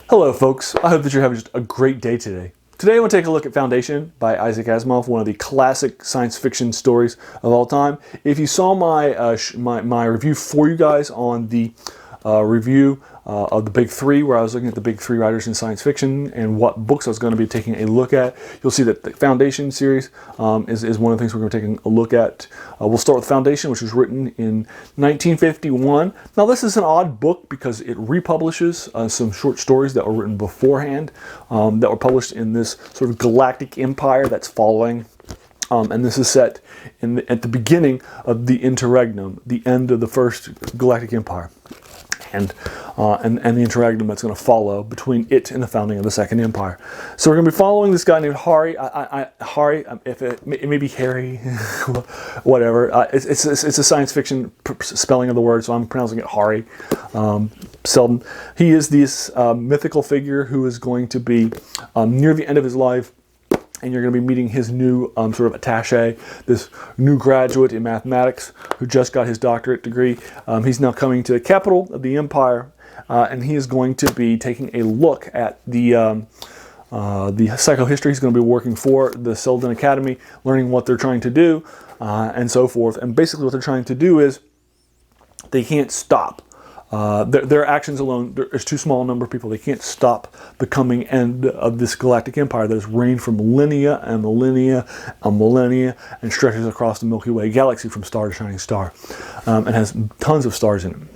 Hello folks, I hope that you're having just a great day today. Today I want to take a look at Foundation by Isaac Asimov, one of the classic science fiction stories of all time. If you saw my review for you guys on the review of the big three, where I was looking at the big three writers in science fiction and what books I was going to be taking a look at, you'll see that the Foundation series is one of the things we're going to be taking a look at. We'll start with Foundation, which was written in 1951. Now this is an odd book because it republishes some short stories that were written beforehand that were published in this sort of galactic empire that's following. And this is set at the beginning of the interregnum, the end of the first galactic empire. And the interregnum that's going to follow between it and the founding of the second empire. So we're going to be following this guy named Hari. It may be Harry, whatever. It's a science fiction spelling of the word, so I'm pronouncing it Hari Seldon. He is this mythical figure who is going to be near the end of his life. And you're going to be meeting his new sort of attaché, this new graduate in mathematics who just got his doctorate degree. He's now coming to the capital of the empire, and he is going to be taking a look at the psychohistory. He's going to be working for the Seldon Academy, learning what they're trying to do, and so forth. And basically what they're trying to do is they can't stop. Their actions alone, there's too small a number of people. They can't stop the coming end of this galactic empire that has reigned for millennia and millennia and millennia and stretches across the Milky Way galaxy from star to shining star, and has tons of stars in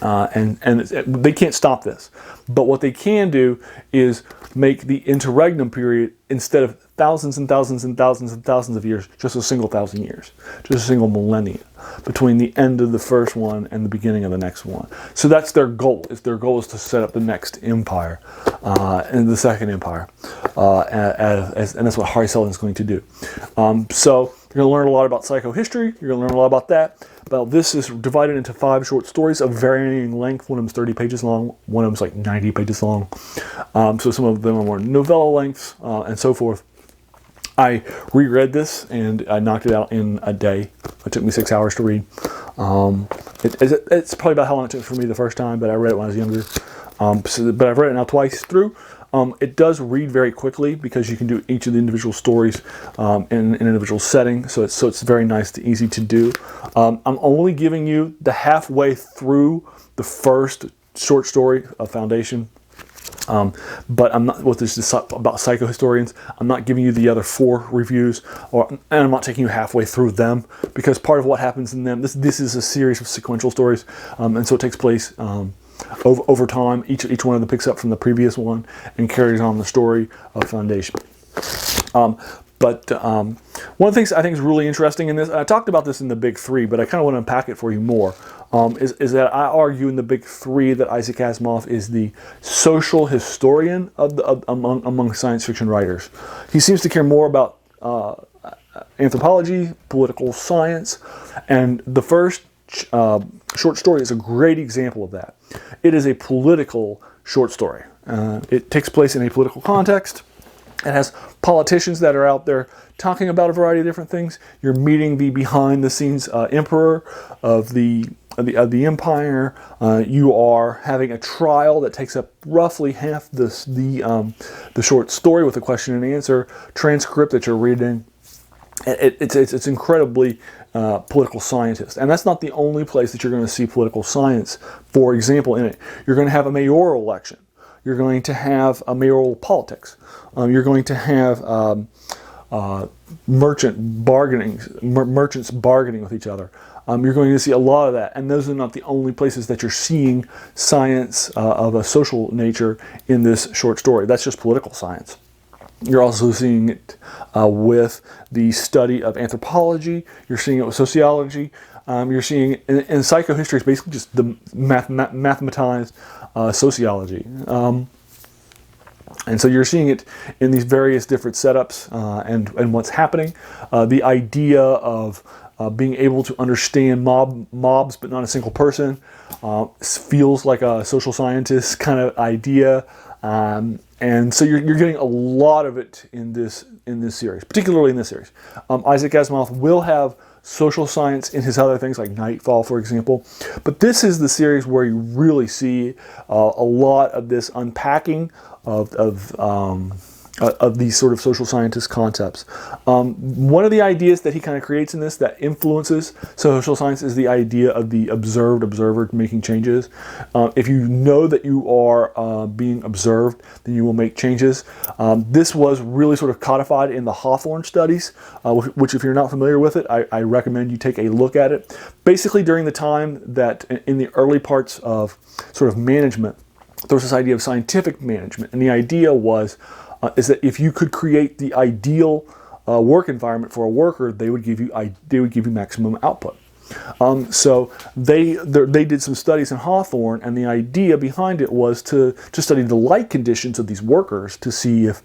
it. They can't stop this. But what they can do is make the interregnum period, instead of thousands and thousands and thousands and thousands of years, just a single 1,000 years, just a single millennia between the end of the first one and the beginning of the next one. So that's their goal. Their goal is to set up the next empire, and the second empire, and that's what Hari Seldon is going to do. So you're going to learn a lot about psychohistory. You're going to learn a lot about that. But this is divided into 5 short stories of varying length. One of them's 30 pages long. One of them's like 90 pages long. So some of them are more novella lengths and so forth. I reread this and I knocked it out in a day. It took me 6 hours to read. It's probably about how long it took for me the first time, but I read it when I was younger. But I've read it now twice through. It does read very quickly because you can do each of the individual stories in an individual setting. So it's very nice and easy to do. I'm only giving you the halfway through the first short story of Foundation. But I'm not, what this is about psychohistorians, I'm not giving you the other 4 reviews, and I'm not taking you halfway through them, because part of what happens in them, this is a series of sequential stories, and so it takes place over time. Each one of them picks up from the previous one and carries on the story of Foundation. But one of the things I think is really interesting in this, and I talked about this in the big 3, but I kind of want to unpack it for you more, is that I argue in the big 3 that Isaac Asimov is the social historian among science fiction writers. He seems to care more about anthropology, political science, and the first short story is a great example of that. It is a political short story. It takes place in a political context. It has politicians that are out there talking about a variety of different things. You're meeting the behind-the-scenes emperor of the empire. You are having a trial that takes up roughly half the short story with a question and answer transcript that you're reading. It's incredibly political scientist, and that's not the only place that you're going to see political science. For example, in it, you're going to have a mayoral election. You're going to have a mayoral politics. You're going to have merchants bargaining with each other. You're going to see a lot of that, and those are not the only places that you're seeing science of a social nature in this short story. That's just political science. You're also seeing it with the study of anthropology. You're seeing it with sociology. You're seeing in psychohistory is basically just the mathematized sociology. And so you're seeing it in these various different setups and what's happening. The idea of being able to understand mobs but not a single person feels like a social scientist kind of idea. And so you're getting a lot of it in this series, particularly in this series. Isaac Asimov will have social science in his other things like Nightfall, for example. But this is the series where you really see a lot of this unpacking of these sort of social scientist concepts. One of the ideas that he kind of creates in this that influences social science is the idea of the observed observer making changes. If you know that you are being observed, then you will make changes. This was really sort of codified in the Hawthorne studies, which if you're not familiar with it, I recommend you take a look at it. Basically, during the time that in the early parts of sort of management, there was this idea of scientific management, and the idea was is that if you could create the ideal work environment for a worker, they would give you maximum output. So they did some studies in Hawthorne, and the idea behind it was to study the light conditions of these workers to see if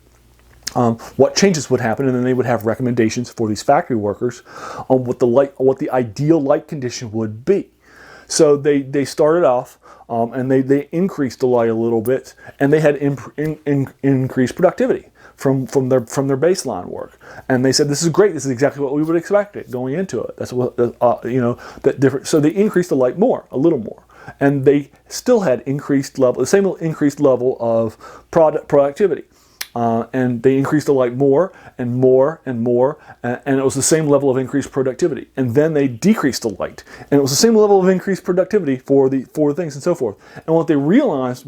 what changes would happen, and then they would have recommendations for these factory workers on what the ideal light condition would be. So they started off. And they increased the light a little bit, and they had increased productivity from their baseline work. And they said, "This is great. This is exactly what we would expect it going into it." That's what that different. So they increased the light more, a little more, and they still had the same increased level of productivity. And they increased the light more and more and more, and it was the same level of increased productivity. And then they decreased the light, and it was the same level of increased productivity for the things and so forth. And what they realized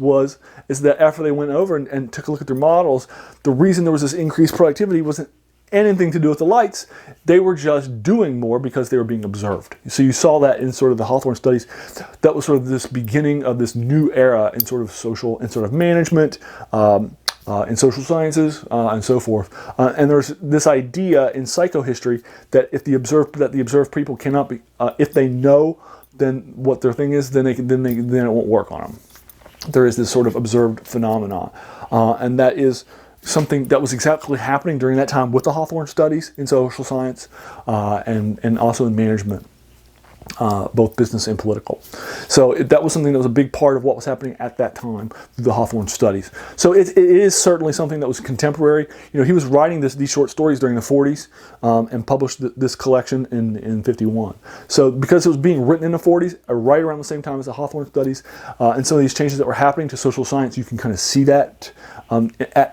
is that after they went over and took a look at their models, the reason there was this increased productivity wasn't anything to do with the lights. They were just doing more because they were being observed. So you saw that in sort of the Hawthorne studies. That was sort of this beginning of this new era in sort of social and sort of management. In social sciences and so forth, and there's this idea in psychohistory that if the observed people cannot be, if they know then what their thing is, then it won't work on them. There is this sort of observed phenomenon, and that is something that was exactly happening during that time with the Hawthorne studies in social science and also in management. Both business and political. So that was something that was a big part of what was happening at that time through the Hawthorne studies. So it is certainly something that was contemporary. He was writing these short stories during the 40s and published this collection in 51. So because it was being written in the 40s, right around the same time as the Hawthorne studies, and some of these changes that were happening to social science, you can kind of see that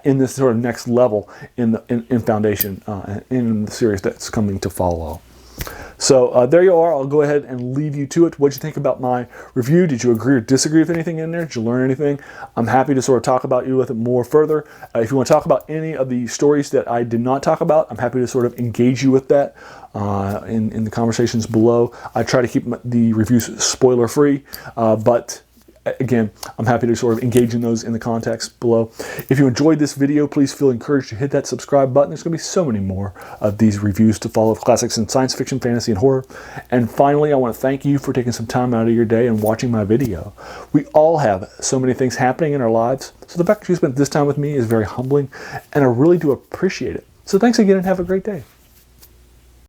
in this sort of next level in Foundation, in the series that's coming to follow. So there you are. I'll go ahead and leave you to it. What did you think about my review? Did you agree or disagree with anything in there? Did you learn anything? I'm happy to sort of talk about you with it more further. If you want to talk about any of the stories that I did not talk about, I'm happy to sort of engage you with that in the conversations below. I try to keep the reviews spoiler free, but again, I'm happy to sort of engage in those in the context below. If you enjoyed this video, please feel encouraged to hit that subscribe button. There's going to be so many more of these reviews to follow of classics in science fiction, fantasy, and horror. And finally, I want to thank you for taking some time out of your day and watching my video. We all have so many things happening in our lives, so the fact that you spent this time with me is very humbling, and I really do appreciate it. So thanks again and have a great day.